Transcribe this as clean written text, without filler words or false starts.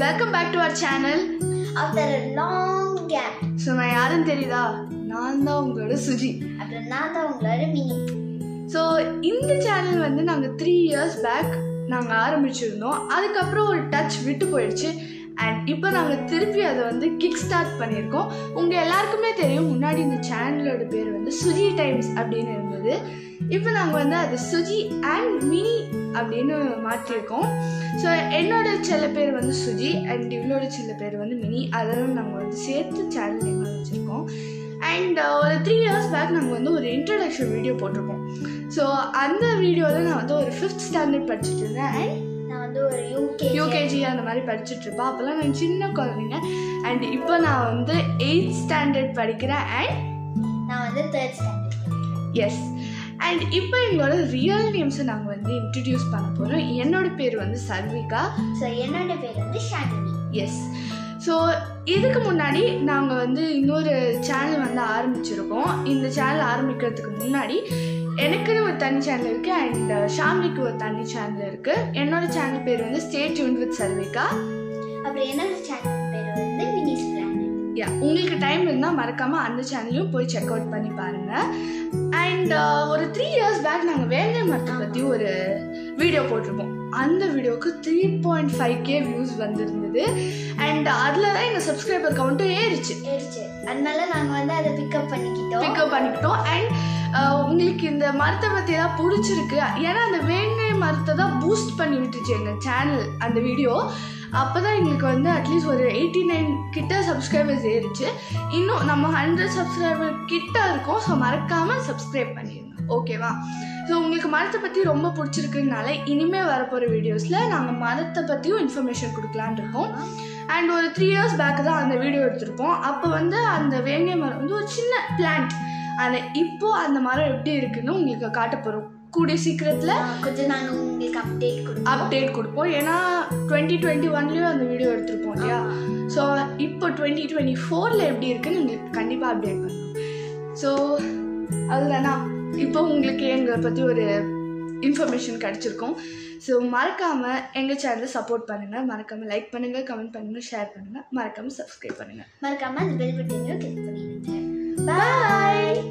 welcome back to our channel after a long gap. So நான் யாருன்னு தெரியுதா? நான் தான் உங்களோட சுஜி. அப்புறம் நான் தான் உங்களோட மினி. ஸோ இந்த சேனல் வந்து நாங்கள் 3 years பேக் நாங்கள் ஆரம்பிச்சிருந்தோம். அதுக்கப்புறம் ஒரு டச் விட்டு போயிடுச்சு. அண்ட் இப்போ நாங்கள் திருப்பி அதை வந்து கிக் ஸ்டார்ட் பண்ணியிருக்கோம். உங்கள் எல்லாருக்குமே தெரியும், முன்னாடி இந்த சேனலோட பேர் வந்து சுஜி டைம்ஸ் அப்படின்னு இருந்தது. இப்போ நாங்கள் வந்து அது சுஜி அண்ட் மினி அப்படின்னு மாற்றிருக்கோம். ஸோ என்னோட செல்ல பேர் வந்து சுஜி அண்ட் இவளோட செல்ல பேர் வந்து மினி. அதெல்லாம் நாங்கள் வந்து சேர்த்து சேனல் நேம் வச்சுருக்கோம். அண்ட் ஒரு 3 years பேக் நாங்கள் வந்து ஒரு இன்ட்ரடக்ஷன் வீடியோ போட்டிருக்கோம். ஸோ அந்த வீடியோவில் நான் வந்து ஒரு 5th ஸ்டாண்டர்ட் படிச்சுட்டு இருந்தேன். அண்ட் நான் வந்து ஒரு யூகேஜி அந்த மாதிரி படிச்சுட்டு இருப்பேன். அப்போல்லாம் நான் சின்ன குழந்தைங்க. அண்ட் இப்போ நான் வந்து 8th ஸ்டாண்டர்ட் படிக்கிறேன். அண்ட் நான் வந்து 3rd ஸ்டாண்டர்ட். எஸ். அண்ட் இப்போ எங்களோட ரியல் நேம்ஸை நாங்கள் வந்து இன்ட்ரடியூஸ் பண்ண போகிறோம். என்னோட பேர் வந்து சர்விகா. ஸோ என்னோட பேர் வந்து ஷாலினி. எஸ். ஸோ இதுக்கு முன்னாடி நாங்கள் வந்து இன்னொரு சேனல் வந்து ஆரம்பிச்சிருக்கோம். இந்த சேனல் ஆரம்பிக்கிறதுக்கு முன்னாடி எனக்குன்னு ஒரு தனி சேனல் இருக்குது அண்ட் ஷாமிக்கு ஒரு தனி சேனல் இருக்குது. என்னோட சேனல் பேர் வந்து ஸ்டே டியூன்ட் வித் சர்விகா. அப்புறம் என்னோட சேனல் பேர் வந்து மினிஸ் பிளானட். உங்களுக்கு டைம் இருந்தால் மறக்காமல் அந்த சேனலையும் போய் செக் அவுட் பண்ணி பாருங்கள். அண்ட் ஒரு 3 years பேக் நாங்கள் வேங்கை மரத்தை பற்றி ஒரு வீடியோ போட்டிருப்போம். அந்த வீடியோவுக்கு 3.5K வியூஸ் வந்திருந்தது. அண்ட் அதில் தான் எங்கள் சப்ஸ்கிரைபர் கவுண்ட்டும் ஏறிச்சு. அதனால நாங்கள் வந்து அதை பிக்கப் பண்ணிக்கிட்டோம். அண்ட் உங்களுக்கு இந்த மரத்தை பற்றி தான் பிடிச்சிருக்கு. ஏன்னா அந்த வேங்கை மரத்தை தான் பூஸ்ட் பண்ணி விட்டுச்சு எங்கள் சேனல் அந்த வீடியோ. அப்போ தான் எங்களுக்கு வந்து அட்லீஸ்ட் ஒரு 89 கிட்ட சப்ஸ்கிரைபர்ஸ் ஏறிச்சு. இன்னும் நம்ம 100 சப்ஸ்கிரைபர் கிட்ட இருக்கோம். ஸோ மறக்காமல் சப்ஸ்கிரைப் பண்ணிடுங்க, ஓகேவா? ஸோ உங்களுக்கு மரத்தை பற்றி ரொம்ப பிடிச்சிருக்குனால இனிமேல் வரப்போகிற வீடியோஸில் நாங்கள் மரத்தை பற்றியும் இன்ஃபர்மேஷன் கொடுக்கலான் இருக்கோம். அண்ட் ஒரு 3 years பேக் தான் அந்த வீடியோ எடுத்திருப்போம். அப்போ வந்து அந்த வேங்கை மரம் வந்து ஒரு சின்ன பிளான்ட். அந்த இப்போது அந்த மரம் எப்படி இருக்குன்னு உங்களுக்கு காட்ட போகிறோம். கூடிய சீக்கிரத்தில் கொஞ்சம் நாங்கள் உங்களுக்கு அப்டேட் கொடுப்போம். ஏன்னா 2021 அந்த வீடியோ எடுத்திருப்போம் இல்லையா? ஸோ இப்போ 2024 எப்படி இருக்குன்னு உங்களுக்கு கண்டிப்பாக அப்டேட் பண்ணுவோம். ஸோ அதுதானா, இப்போ உங்களுக்கு எங்களை பற்றி ஒரு இன்ஃபர்மேஷன் கிடச்சிருக்கோம். ஸோ மறக்காமல் எங்கள் சேனலை சப்போர்ட் பண்ணுங்கள். மறக்காமல் லைக் பண்ணுங்கள், கமெண்ட் பண்ணுங்கள், ஷேர் பண்ணுங்கள். மறக்காமல் சப்ஸ்கிரைப் பண்ணுங்கள். மறக்காமல் அந்த பெல் பட்டனையும் கிளிக் பண்ணிடுங்க. பாய்.